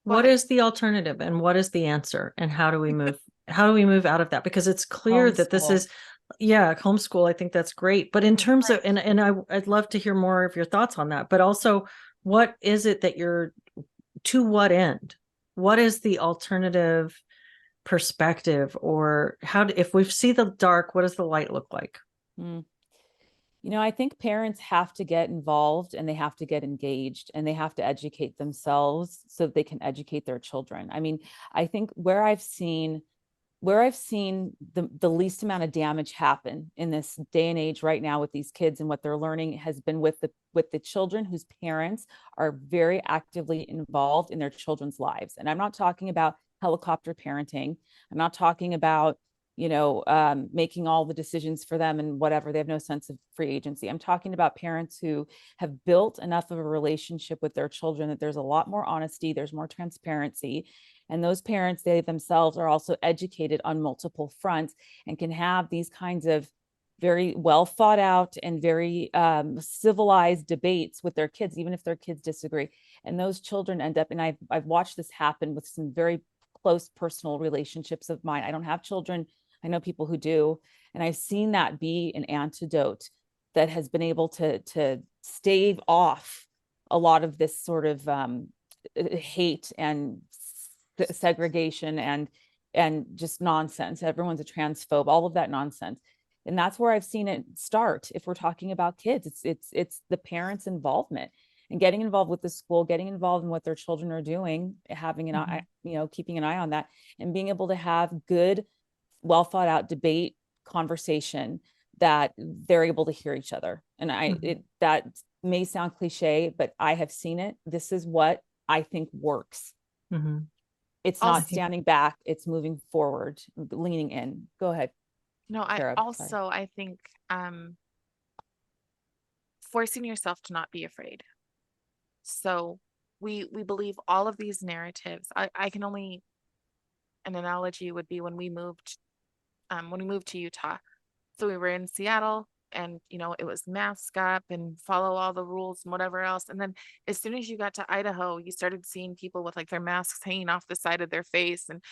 What is the alternative, and what is the answer, and how do we move out of that? Because it's clear that this Homeschool. is, yeah, homeschool. I think that's great. But in terms of, and I'd love to hear more of your thoughts on that, but also, what is it that you're, to what end? What is the alternative perspective? Or if we see the dark, what does the light look like? Mm. I think parents have to get involved, and they have to get engaged, and they have to educate themselves so they can educate their children. I mean, I think where I've seen the least amount of damage happen in this day and age right now with these kids and what they're learning has been with the children whose parents are very actively involved in their children's lives. And I'm not talking about helicopter parenting. I'm not talking about making all the decisions for them and whatever. They have no sense of free agency. I'm talking about parents who have built enough of a relationship with their children that there's a lot more honesty, there's more transparency. And those parents, they themselves are also educated on multiple fronts and can have these kinds of very well thought out and very civilized debates with their kids, even if their kids disagree. And those children end up, and I've watched this happen with some very close personal relationships of mine. I don't have children. I know people who do, and I've seen that be an antidote that has been able to stave off a lot of this sort of hate and segregation and just nonsense. Everyone's a transphobe, all of that nonsense. And that's where I've seen it start. If we're talking about kids, it's the parents' involvement and getting involved with the school, getting involved in what their children are doing, having an eye, keeping an eye on that, and being able to have good, well thought out debate, conversation that they're able to hear each other. And that may sound cliche, but I have seen it. This is what I think works. Mm-hmm. It's not standing back, it's moving forward, leaning in. Go ahead. No, Carob, I think forcing yourself to not be afraid. So we believe all of these narratives. I can only, an analogy would be when we moved to Utah. So we were in Seattle, and it was mask up and follow all the rules and whatever else. And then as soon as you got to Idaho, you started seeing people with like their masks hanging off the side of their face, and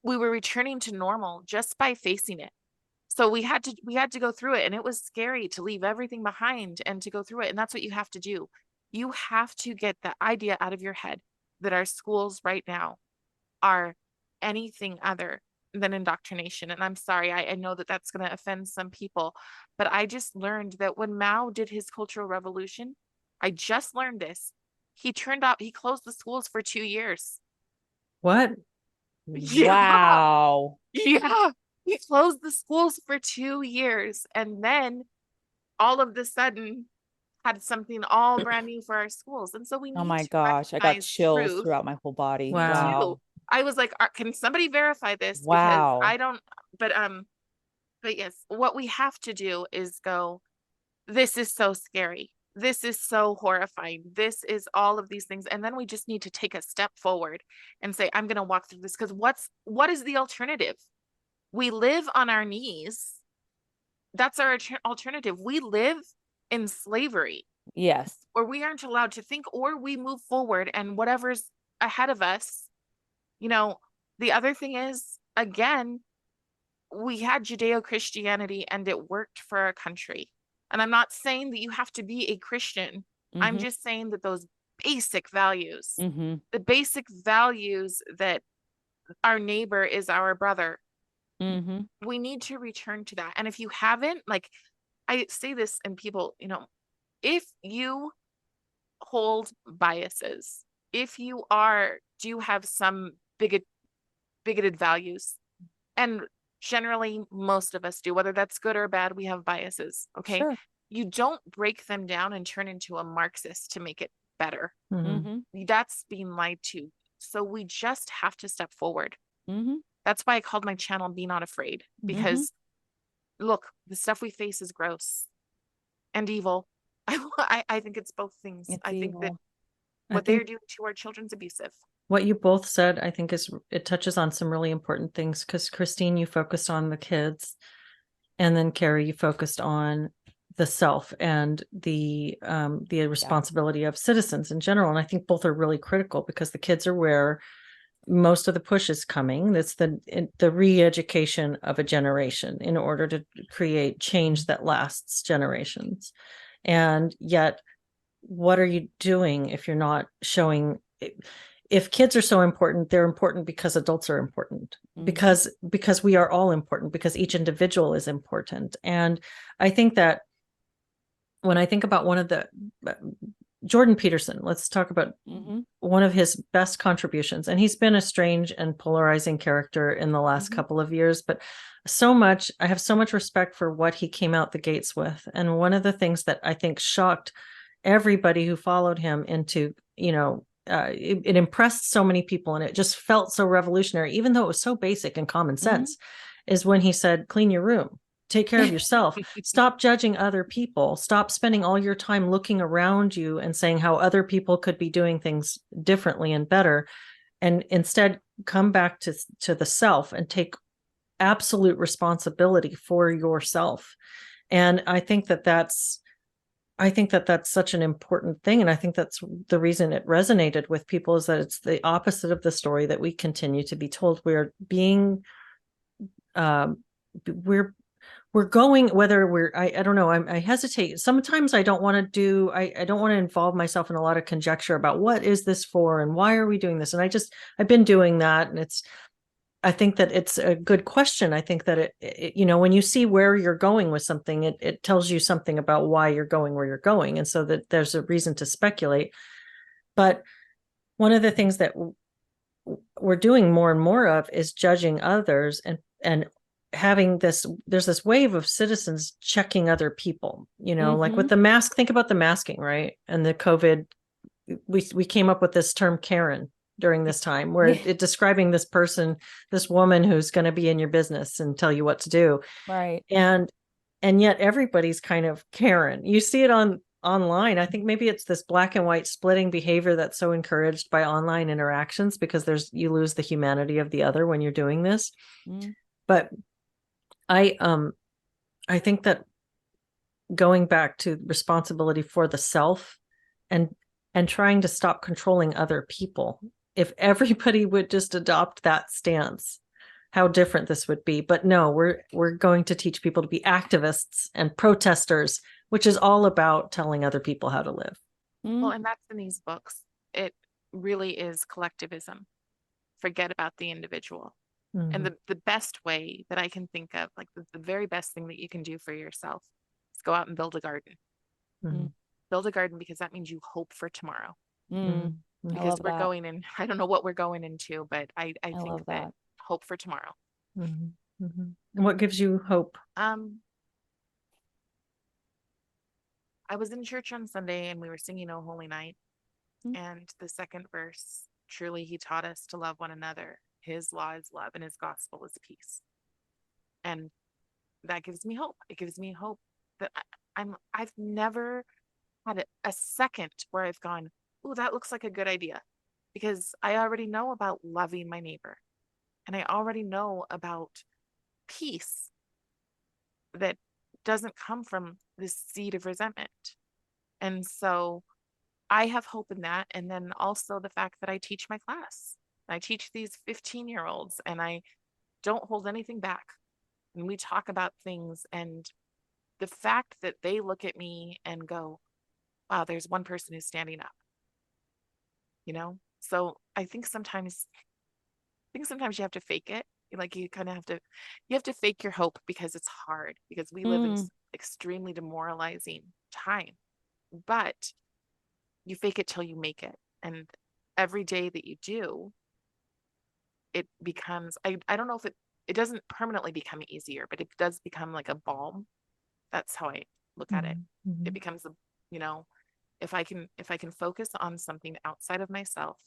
we were returning to normal just by facing it. So we had to go through it, and it was scary to leave everything behind and to go through it. And that's what you have to do. You have to get the idea out of your head that our schools right now are anything other than indoctrination. And I'm sorry, I know that that's going to offend some people, but I just learned that when Mao did his Cultural Revolution, I just learned this. He closed the schools for 2 years. What? Yeah. Wow. Yeah. He closed the schools for 2 years and then all of the sudden had something all brand new for our schools. And so we Oh need my to gosh, I got recognize chills truth. throughout my whole body. Me Wow. too. I was like, can somebody verify this? Because Wow. I don't, but yes, what we have to do is go, this is so scary. This is so horrifying. This is all of these things. And then we just need to take a step forward and say, I'm going to walk through this. Because what is the alternative? We live on our knees. That's our alternative. We live in slavery. Yes. Or we aren't allowed to think, or we move forward and whatever's ahead of us. The other thing is, again, we had Judeo-Christianity and it worked for our country. And I'm not saying that you have to be a Christian. I'm just saying that those basic values, the basic values that our neighbor is our brother, we need to return to that. And if you haven't, like I say this, and people, if you hold biases, if you do have some bigoted values, and generally most of us do, whether that's good or bad, we have biases. Okay. Sure. You don't break them down and turn into a Marxist to make it better. That's being lied to. So we just have to step forward. That's why I called my channel Be Not Afraid, because look, the stuff we face is gross and evil. I think it's both things. It's I think evil. that I what they're think doing to our children's abusive. what you both said, I think it touches on some really important things, because Christine, you focused on the kids, and then Carrie, you focused on the self and the responsibility of citizens in general. And I think both are really critical, because the kids are where most of the push is coming. That's the re-education of a generation in order to create change that lasts generations. And yet, what are you doing if you're not showing? If kids are so important, they're important because adults are important, because we are all important, because each individual is important. And I think that when I think about one of the Jordan Peterson, let's talk about one of his best contributions. And he's been a strange and polarizing character in the last couple of years, but I have so much respect for what he came out the gates with. And one of the things that I think shocked everybody who followed him into, it impressed so many people, and it just felt so revolutionary, even though it was so basic and common sense, is when he said, clean your room. Take care of yourself. Stop judging other people. Stop spending all your time looking around you and saying how other people could be doing things differently and better. And instead come back to the self and take absolute responsibility for yourself. And I think that that's such an important thing. And I think that's the reason it resonated with people, is that it's the opposite of the story that we continue to be told. We're being, we're going, whether I don't know, I hesitate. Sometimes I don't want to involve myself in a lot of conjecture about what is this for and why are we doing this? And I've been doing that. And I think that it's a good question. I think that it when you see where you're going with something, it tells you something about why you're going where you're going. And so that there's a reason to speculate. But one of the things that we're doing more and more of is judging others and having there's this wave of citizens checking other people, like with the mask. Think about the masking, right? And the COVID, we came up with this term Karen during this time, where it describing this person, this woman who's going to be in your business and tell you what to do. Right. And yet everybody's kind of Karen. You see it online. I think maybe it's this black and white splitting behavior that's so encouraged by online interactions, because you lose the humanity of the other when you're doing this. But I think that going back to responsibility for the self and trying to stop controlling other people, if everybody would just adopt that stance, how different this would be. But no, we're going to teach people to be activists and protesters, which is all about telling other people how to live. Well, and that's in these books. It really is collectivism. Forget about the individual. And the best way that I can think of, like the very best thing that you can do for yourself is go out and build a garden. Build a garden, because that means you hope for tomorrow. I Because love we're that. going in, I don't know what we're going into, but I love think that. that hope for tomorrow. And what gives you hope? I was in church on Sunday and we were singing "O Holy Night," and the second verse, "Truly he taught us to love one another. His law is love and his gospel is peace." And that gives me hope. It gives me hope that I've never had a second where I've gone, "Oh, that looks like a good idea," because I already know about loving my neighbor, and I already know about peace that doesn't come from this seed of resentment. And so I have hope in that. And then also the fact that I teach my class. I teach these 15-year-olds and I don't hold anything back. And we talk about things, and the fact that they look at me and go, "Wow, there's one person who's standing up," you know? So I think sometimes you have to fake it. Like you kind of have to fake your hope, because it's hard, because we live in extremely demoralizing time. But you fake it till you make it. And every day that you do, it becomes, I don't know if it doesn't permanently become easier, but it does become like a balm. That's how I look at it. It becomes if I can focus on something outside of myself,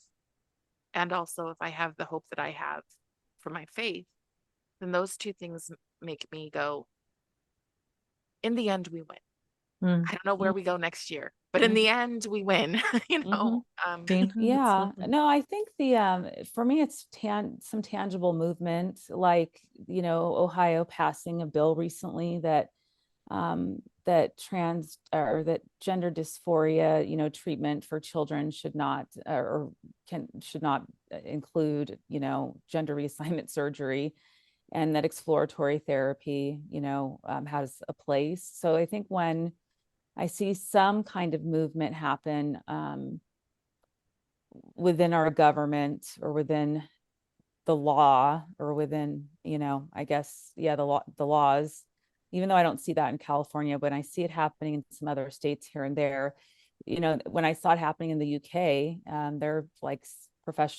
and also if I have the hope that I have for my faith, then those two things make me go, in the end, we win. I don't know where we go next year, but in the end, we win. Yeah, no, I think for me, it's some tangible movement, like, Ohio passing a bill recently that that gender dysphoria, treatment for children should not include, gender reassignment surgery, and that exploratory therapy, has a place. So I think when I see some kind of movement happen within our government, or within the law, or within, I guess, the laws, even though I don't see that in California, but I see it happening in some other states here and there. When I saw it happening in the UK, they're like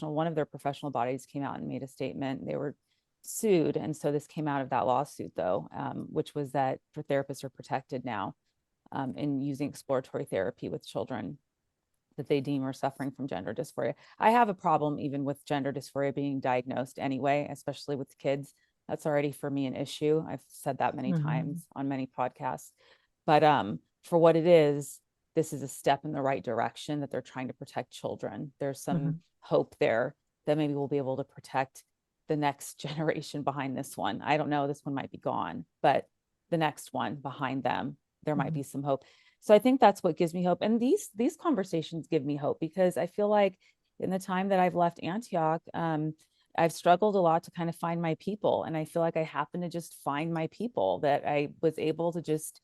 one of their professional bodies came out and made a statement. They were sued. And so this came out of that lawsuit, though, which was that therapists are protected now in using exploratory therapy with children that they deem are suffering from gender dysphoria. I have a problem even with gender dysphoria being diagnosed anyway, especially with kids. That's already for me an issue. I've said that many times on many podcasts. But for what it is, this is a step in the right direction, that they're trying to protect children. There's some hope there that maybe we'll be able to protect the next generation behind this one. I don't know, this one might be gone, but the next one behind them, there might be some hope. So I think that's what gives me hope. And these conversations give me hope, because I feel like in the time that I've left Antioch, I've struggled a lot to kind of find my people. And I feel like I happen to just find my people, that I was able to just,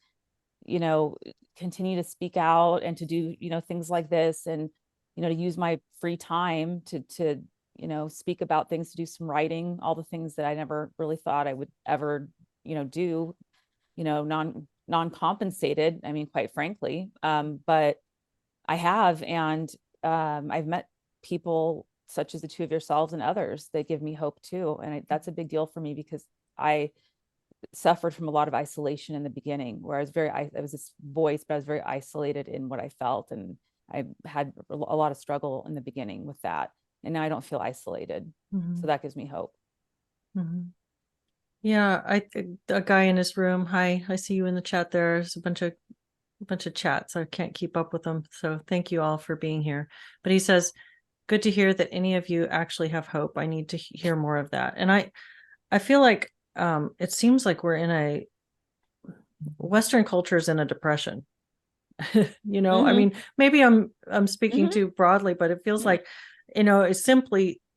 continue to speak out and to do, things like this, and, to use my free time to speak about things, to do some writing, all the things that I never really thought I would ever, do, non-compensated, I mean, quite frankly, but I have. And I've met people such as the two of yourselves and others that give me hope too. And that's a big deal for me, because I suffered from a lot of isolation in the beginning, where I was this voice, but I was very isolated in what I felt. And I had a lot of struggle in the beginning with that. And now I don't feel isolated. So that gives me hope. Yeah, a guy in his room. Hi, I see you in the chat. There's a bunch of chats. I can't keep up with them. So thank you all for being here. But he says, good to hear that any of you actually have hope. I need to hear more of that. And I feel like it seems like we're in a Western culture is in a depression. I mean, maybe I'm speaking too broadly, but it feels like, it's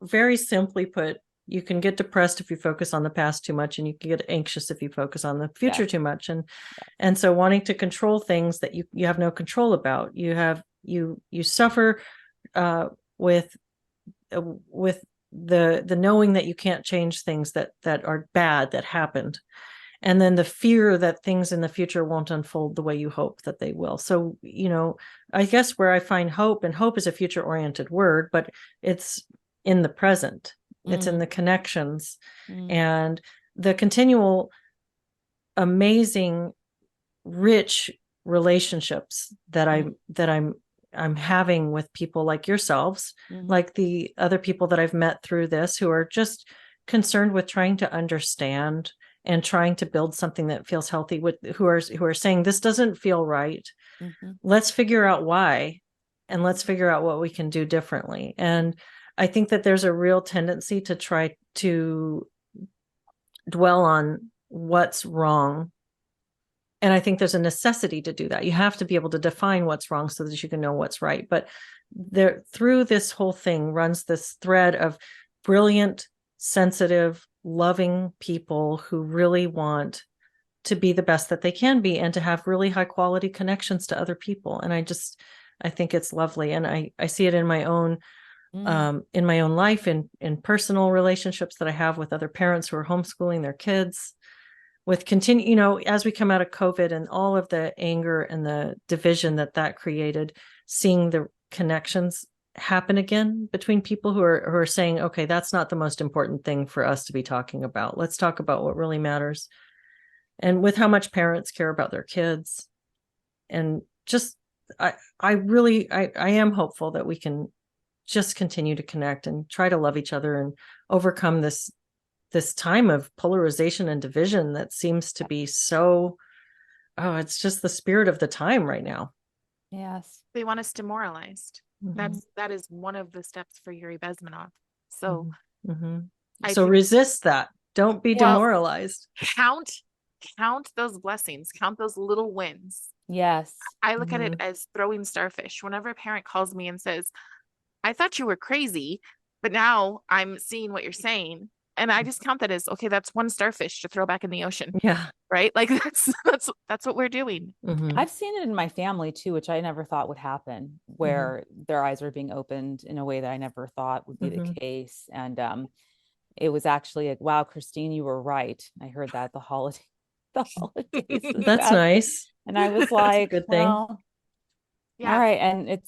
very simply put, you can get depressed if you focus on the past too much, and you can get anxious if you focus on the future too much. And so wanting to control things that you have no control about, you suffer with the knowing that you can't change things that are bad that happened, and then the fear that things in the future won't unfold the way you hope that they will. So, I guess where I find hope, and hope is a future oriented word, but it's in the present. It's in the connections and the continual amazing, rich relationships that I'm having with people like yourselves, like the other people that I've met through this, who are just concerned with trying to understand and trying to build something that feels healthy, with who are saying, this doesn't feel right. Let's figure out why, and let's figure out what we can do differently. And I think that there's a real tendency to try to dwell on what's wrong. And I think there's a necessity to do that. You have to be able to define what's wrong so that you can know what's right. But there, through this whole thing runs this thread of brilliant, sensitive, loving people who really want to be the best that they can be and to have really high quality connections to other people. And I think it's lovely. And I see it in my own life, in personal relationships that I have with other parents who are homeschooling their kids, with continue, as we come out of COVID and all of the anger and the division that created, seeing the connections happen again between people who are saying, okay, that's not the most important thing for us to be talking about. Let's talk about what really matters. And with how much parents care about their kids. And just, I am hopeful that we can just continue to connect and try to love each other and overcome this time of polarization and division that seems to be so, it's just the spirit of the time right now. Yes. They want us demoralized. That is one of the steps for Yuri Bezmenov. So so resist that. Don't be demoralized. Count those blessings, count those little wins. Yes. I look at it as throwing starfish. Whenever a parent calls me and says, I thought you were crazy, but now I'm seeing what you're saying. And I just count that as, okay, that's one starfish to throw back in the ocean. Yeah. Right. Like that's what we're doing. I've seen it in my family too, which I never thought would happen, where their eyes are being opened in a way that I never thought would be the case. And it was actually like, wow, Christine, you were right. I heard that the holidays. That's nice. And I was like, good thing. well, all right. And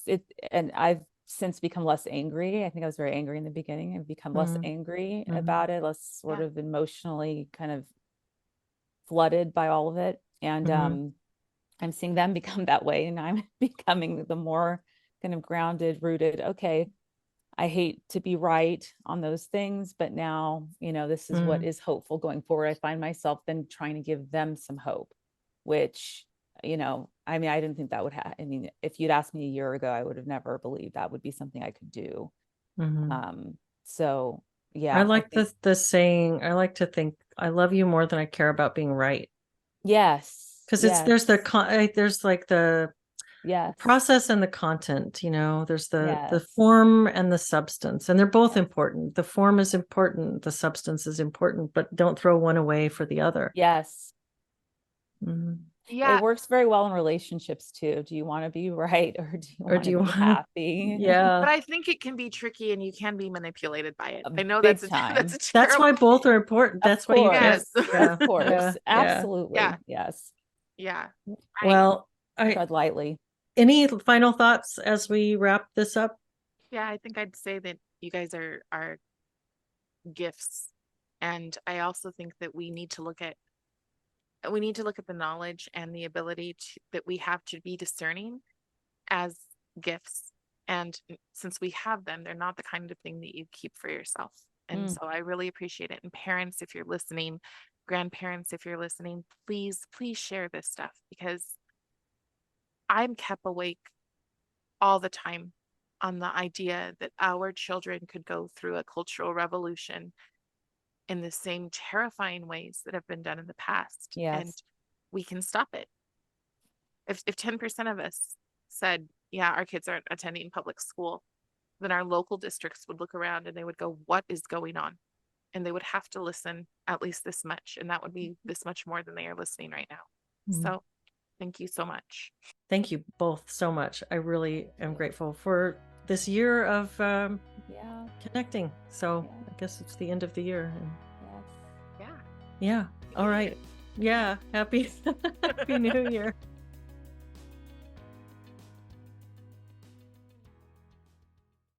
and I've since become less angry. I think I was very angry in the beginning. I've become less angry about it, less sort of emotionally kind of flooded by all of it. And I'm seeing them become that way. And I'm becoming the more kind of grounded, rooted, okay, I hate to be right on those things, but now, this is what is hopeful going forward. I find myself then trying to give them some hope, which, I didn't think that would happen. If you'd asked me a year ago, I would have never believed that would be something I could do. So yeah. I like the saying, I like to think I love you more than I care about being right. Yes. Because there's like the process and the content, there's the form and the substance, and they're both important. The form is important, the substance is important, but don't throw one away for the other. Yes. Yeah. It works very well in relationships too. Do you want to be right, or do you want to be happy? Yeah. But I think it can be tricky and you can be manipulated by it. I know Big that's time. That's why both are important. That's why you can't. Of course. Absolutely. Yeah. Yes. Yeah. Well, tread lightly. Any final thoughts as we wrap this up? Yeah, I think I'd say that you guys are gifts. And I also think that we need to look at the knowledge and the ability that we have to be discerning as gifts. And since we have them, they're not the kind of thing that you keep for yourself. And so I really appreciate it. And parents, if you're listening, grandparents, if you're listening, please share this stuff, because I'm kept awake all the time on the idea that our children could go through a cultural revolution in the same terrifying ways that have been done in the past. Yes. And we can stop it. If 10% of us said, yeah, our kids aren't attending public school, then our local districts would look around and they would go, what is going on? And they would have to listen at least this much. And that would be this much more than they are listening right now. So thank you so much. Thank you both so much. I really am grateful for this year of connecting. So Yeah. I guess it's the end of the year. And Yes. Yeah. yeah. All right. Yeah. Happy Happy New Year.